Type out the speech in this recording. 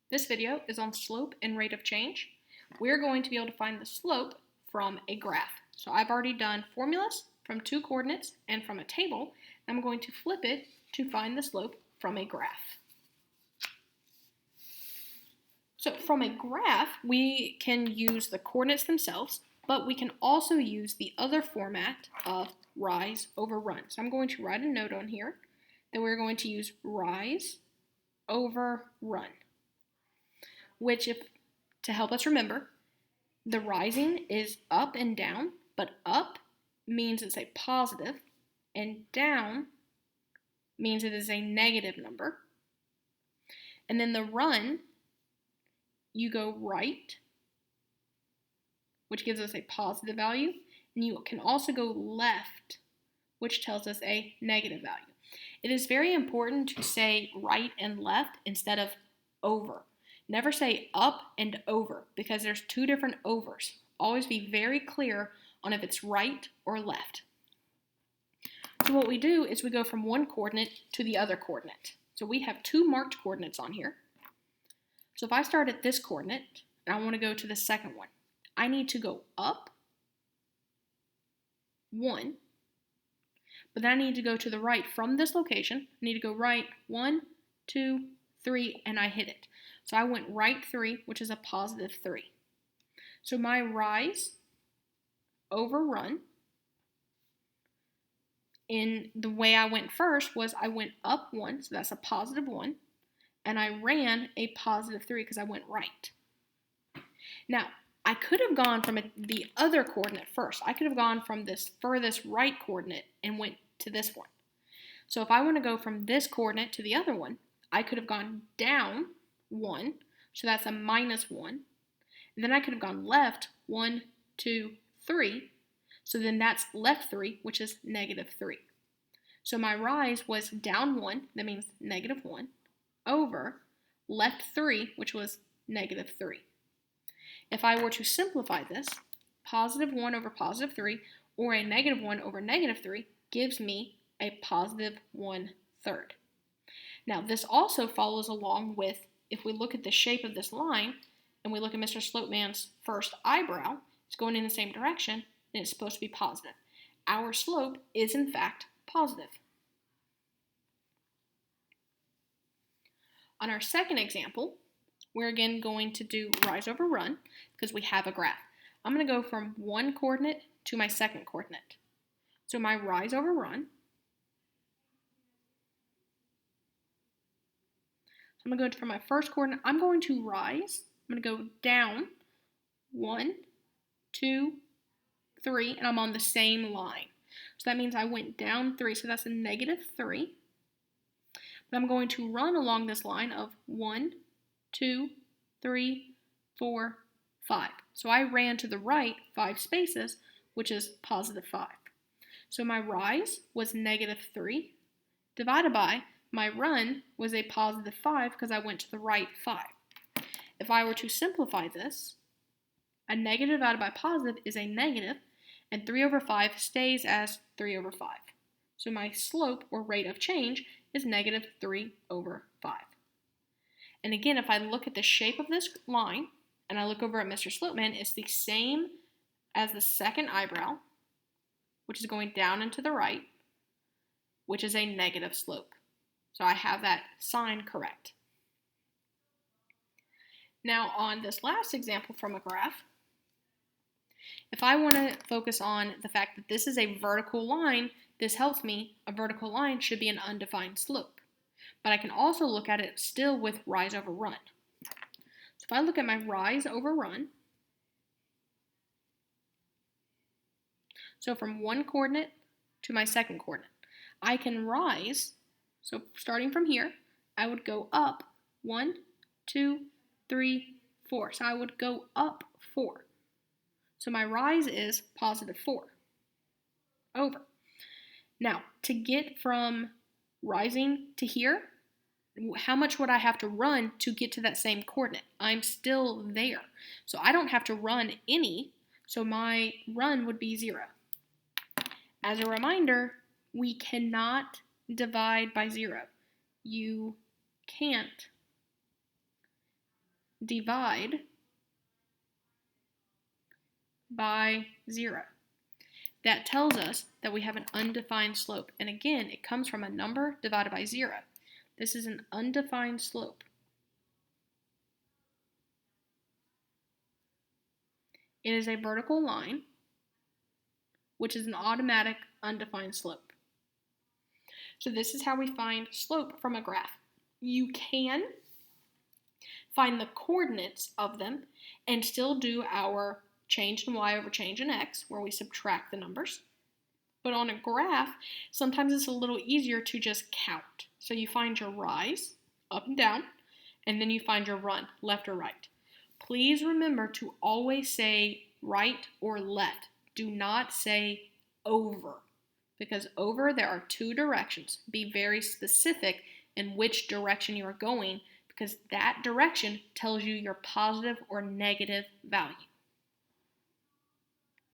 This video is on slope and rate of change. We're going to be able to find the slope from a graph. So I've already done formulas from two coordinates and from a table. I'm going to flip it to find the slope from a graph. So from a graph, we can use the coordinates themselves, but we can also use the other format of rise over run. So I'm going to write a note on here that we're going to use rise over run, which, to help us remember, the rising is up and down, but up means it's a positive, and down means it is a negative number. And then the run, you go right, which gives us a positive value, and you can also go left, which tells us a negative value. It is very important to say right and left instead of over. Never say up and over because there's two different overs. Always be very clear on if it's right or left. So what we do is we go from one coordinate to the other coordinate. So we have two marked coordinates on here. So if I start at this coordinate and I want to go to the second one, I need to go up 1, but then I need to go to the right from this location. I need to go right 1, 2, 3, and I hit it. So I went right 3, which is a positive 3. So my rise over run, in the way I went first, was I went up 1, so that's a positive 1, and I ran a positive 3 because I went right. Now, I could have gone from the other coordinate first. I could have gone from this furthest right coordinate and went to this one. So if I want to go from this coordinate to the other one, I could have gone down 1, so that's a minus 1. And then I could have gone left 1, 2, 3, so then that's left 3, which is negative 3. So my rise was down 1, that means negative 1, over left 3, which was negative 3. If I were to simplify this, positive 1 over positive 3, or a negative 1 over negative 3, gives me a positive 1/3. Now, this also follows along with, if we look at the shape of this line, and we look at Mr. Slopeman's first eyebrow, it's going in the same direction, and it's supposed to be positive. Our slope is, in fact, positive. On our second example, we're again going to do rise over run because we have a graph. I'm going to go from one coordinate to my second coordinate. So my rise over run, so I'm going to go from my first coordinate, I'm going to rise, I'm going to go down 1, 2, 3, and I'm on the same line. So that means I went down 3, so that's a negative 3. But I'm going to run along this line of 1, 2, 3, 4, 5. So I ran to the right 5 spaces, which is positive 5. So my rise was negative 3, divided by my run was a positive 5 because I went to the right 5. If I were to simplify this, a negative divided by positive is a negative, and 3 over 5 stays as 3 over 5. So my slope, or rate of change, is negative 3 over 5. And again, if I look at the shape of this line, and I look over at Mr. Slopeman, it's the same as the second eyebrow, which is going down and to the right, which is a negative slope. So I have that sign correct. Now on this last example from a graph, if I want to focus on the fact that this is a vertical line, this helps me. A vertical line should be an undefined slope. But I can also look at it still with rise over run. So if I look at my rise over run, so from one coordinate to my second coordinate, I can rise, so starting from here, I would go up 1, 2, 3, 4. So I would go up 4. So my rise is positive 4 over. Now, to get from rising to here, how much would I have to run to get to that same coordinate? I'm still there. So I don't have to run any, so my run would be 0. As a reminder, we cannot divide by 0. You can't divide by 0. That tells us that we have an undefined slope. And again, it comes from a number divided by 0. This is an undefined slope. It is a vertical line, which is an automatic undefined slope. So this is how we find slope from a graph. You can find the coordinates of them and still do our change in y over change in x, where we subtract the numbers. But on a graph, sometimes it's a little easier to just count. So you find your rise, up and down, and then you find your run, left or right. Please remember to always say right or left. Do not say over, because over there are 2 directions. Be very specific in which direction you are going, because that direction tells you your positive or negative value.